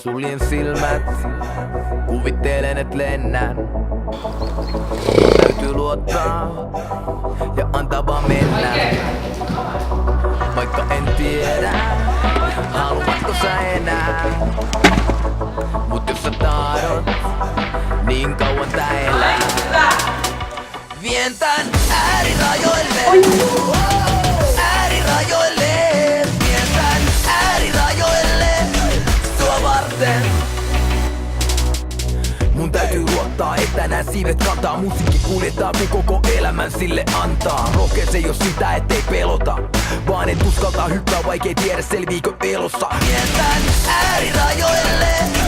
Suljen silmät, kuvittelen et lennän. Täytyy luottaa ja antaa vaan mennä. Vaikka en tiedä, haluatko sä enää. Mut jos sä tahdot, niin kauan tää elää. Vien tän äärirajoille, äärirajoille. Vien tän äärirajoille, sua varten. Mun täytyy luottaa, että nää siivet kantaa. Musiikki kuljettaa, kun koko elämän sille antaa. Rohkeet ei oo sitä, ettei pelota, vaan et uskaltaa hyppää, vaikei tiedä selviikö elossa. Vien tän äärirajoille.